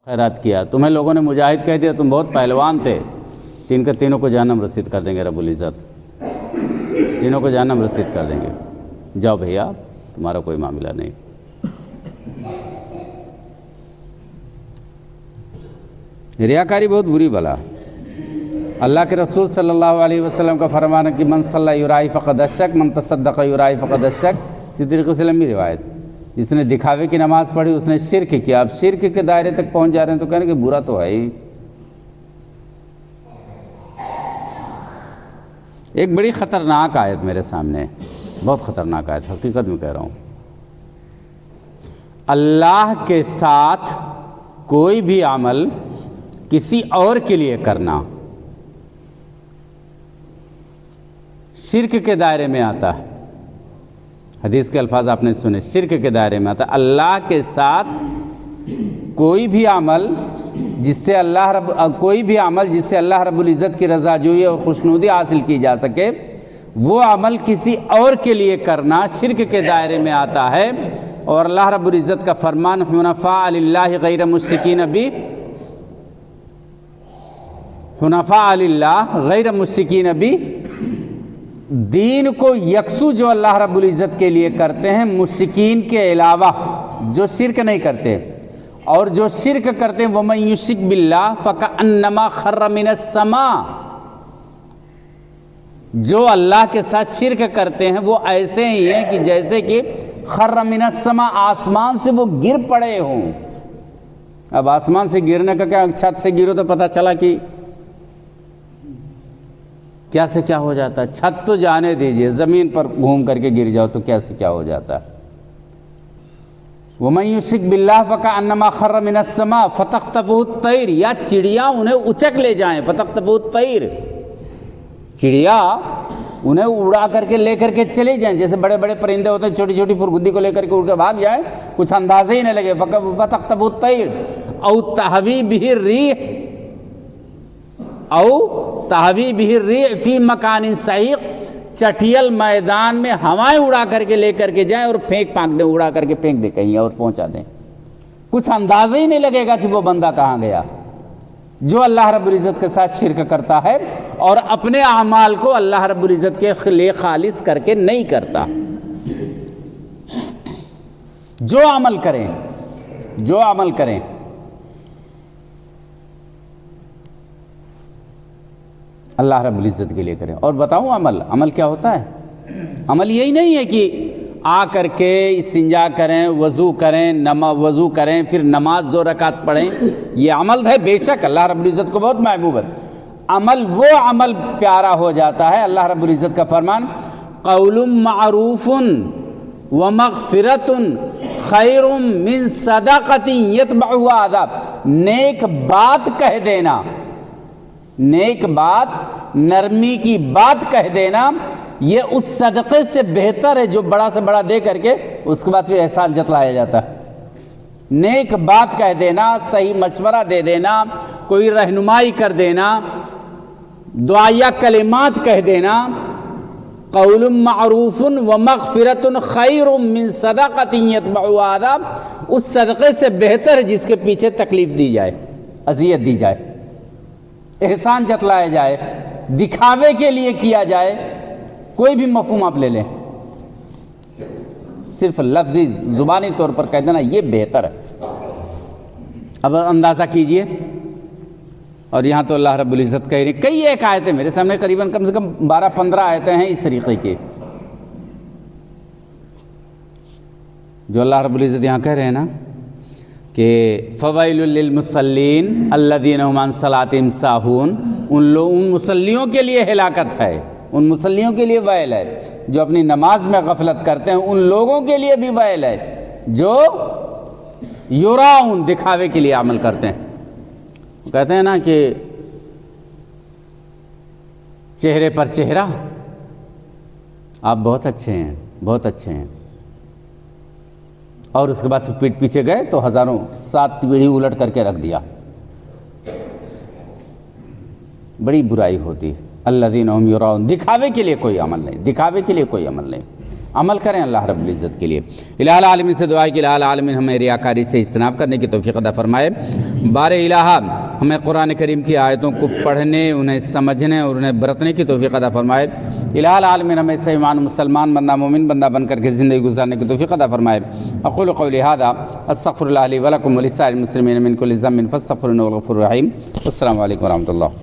خیرات کیا، تمہیں لوگوں نے مجاہد کہہ دیا، تم بہت پہلوان تھے، تین کے تینوں کو جہنم رسید کر دیں گے رب العزت، تینوں کو جہنم رسید کر دیں گے۔ جاؤ بھیا، تمہارا کوئی معاملہ نہیں۔ ریاکاری بہت بری بلا۔ اللہ کے رسول صلی اللہ علیہ وسلم کا فرمان ہے کہ من صلی یرائی فقد اشرک، من تصدق یرائی فقد اشرک۔ اسی طریقے سے لمبی روایت، جس نے دکھاوے کی نماز پڑھی اس نے شرک کیا۔ اب شرک کے دائرے تک پہنچ جا رہے ہیں تو کہنے کہ برا تو ہے ہی۔ ایک بڑی خطرناک آیت میرے سامنے، بہت خطرناک آیت، حقیقت میں کہہ رہا ہوں۔ اللہ کے ساتھ کوئی بھی عمل کسی اور کے لیے کرنا شرک کے دائرے میں آتا ہے۔ حدیث کے الفاظ آپ نے سنے، شرک کے دائرے میں آتا ہے۔ اللہ کے ساتھ کوئی بھی عمل جس سے اللہ رب العزت کی رضا جوئی اور خوشنودی حاصل کی جا سکے، وہ عمل کسی اور کے لیے کرنا شرک کے دائرے میں آتا ہے۔ اور اللہ رب العزت کا فرمان حنفاء للہ غیر مشرکین بھی، حنفاء للہ غیر مشرکین بھی، دین کو یکسو جو اللہ رب العزت کے لیے کرتے ہیں مشرکین کے علاوہ جو شرک نہیں کرتے۔ اور جو شرک کرتے ہیں وَمَن يُشْرِكْ بِاللَّهِ فَكَأَنَّمَا خَرَّ مِنَ السَّمَاءِ، جو اللہ کے ساتھ شرک کرتے ہیں وہ ایسے ہی ہیں کہ جیسے کہ خَرَّ مِنَ السَّمَاءِ، آسمان سے وہ گر پڑے ہوں۔ اب آسمان سے گرنے کا کیا، چھت سے گرو تو پتہ چلا کہ کیا سے کیا ہو جاتا ہے۔ چھت تو جانے دیجئے، زمین پر گھوم کر کے گر جاؤ تو کیا سے کیا ہو جاتا ہے۔ وَمَن يُشْرِكْ بِاللَّهِ فَكَأَنَّمَا خَرَّ مِنَ السَّمَاءِ فَتَخْطَفُهُ الطَّيْرُ، یا چڑیا انہیں اچک لے جائیں، فَتَخْطَفُهُ الطَّيْرُ، چڑیا انہیں اڑا کر کے لے کر کے چلے جائیں۔ جیسے بڑے بڑے پرندے ہوتے ہیں، چھوٹی چھوٹی پرگدی کو لے کر کے اڑ کے بھاگ جائیں، کچھ اندازے ہی نہ لگے۔ فَتَخْطَفُهُ الطَّيْرُ أَوْ تَهْوِي بِهِ الرِّيحُ فِي مَكَانٍ سَحِيقٍ، چٹیل میدان میں ہوائیں اڑا کر کے لے کر کے جائیں اور پھینک دیں، اڑا کر کے پھینک دیں کہیں اور پہنچا دیں، کچھ اندازہ ہی نہیں لگے گا کہ وہ بندہ کہاں گیا۔ جو اللہ رب العزت کے ساتھ شرک کرتا ہے اور اپنے اعمال کو اللہ رب العزت کے لیے خالص کر کے نہیں کرتا، جو عمل کریں اللہ رب العزت کے لیے کریں۔ اور بتاؤں عمل کیا ہوتا ہے؟ عمل یہی نہیں ہے کہ آ کر کے استنجا کریں، وضو کریں پھر نماز 2 رکعت پڑھیں، یہ عمل ہے، بے شک اللہ رب العزت کو بہت محبوب ہے۔ وہ عمل پیارا ہو جاتا ہے۔ اللہ رب العزت کا فرمان قول معروف ومغفرۃ خیر من صدقۃ یتبعها عذاب، نیک بات کہہ دینا، نیک بات، نرمی کی بات کہہ دینا، یہ اس صدقے سے بہتر ہے جو بڑا سے بڑا دے کر کے اس کے بعد پھر احسان جتلایا جاتا ہے۔ نیک بات کہہ دینا، صحیح مشورہ دے دینا، کوئی رہنمائی کر دینا، دعائیہ کلمات کہہ دینا، قول معروف ومغفرۃ خیر من صدقۃ یتبعها عذاب، اس صدقے سے بہتر ہے جس کے پیچھے تکلیف دی جائے، اذیت دی جائے، احسان جتلایا جائے، دکھاوے کے لیے کیا جائے۔ کوئی بھی مفہوم آپ لے لیں، صرف لفظی زبانی طور پر کہہ دینا یہ بہتر ہے۔ اب اندازہ کیجئے، اور یہاں تو اللہ رب العزت کہہ رہی، کئی ایک آیتیں میرے سامنے، قریباً کم سے کم 12-15 آیتیں ہیں اس طریقے کی، جو اللہ رب العزت یہاں کہہ رہے ہیں نا کہ فویل للمصلین الذین هم عن صلاتهم ساہون، ان مصلیوں کے لیے ہلاکت ہے، ان مصلیوں کے لیے ویل ہے جو اپنی نماز میں غفلت کرتے ہیں، ان لوگوں کے لیے بھی ویل ہے جو یراؤن، دکھاوے کے لیے عمل کرتے ہیں۔ کہتے ہیں نا کہ چہرے پر چہرہ، آپ بہت اچھے ہیں، بہت اچھے ہیں، اور اس کے بعد پھر پیٹ پیچھے گئے تو 7 پیڑھی الٹ کر کے رکھ دیا۔ بڑی برائی ہوتی ہے۔ الذین هم یراؤن، دکھاوے کے لیے کوئی عمل نہیں، عمل کریں اللہ رب العزت کے لیے۔ الہ العالمین سے دعا ہے کہ الہ العالمین ہمیں ریاکاری سے اجتناب کرنے کی توفیق عطا فرمائے۔ بار الہ ہمیں قرآن کریم کی آیتوں کو پڑھنے، انہیں سمجھنے اور انہیں برتنے کی توفیق عطا فرمائے۔ الہ العالمین ہمیں صحیح معنی مسلمان بندہ مومن بندہ بن کر کے زندگی گزارنے کی توفیق عطا فرمائے۔ اقول قولی ھذا استغفر اللہ لی ولکم ولسائر المسلمین من کل ذنب فاستغفروہ انہ هو الغفور الرحیم۔ السلام علیکم ورحمۃ اللہ۔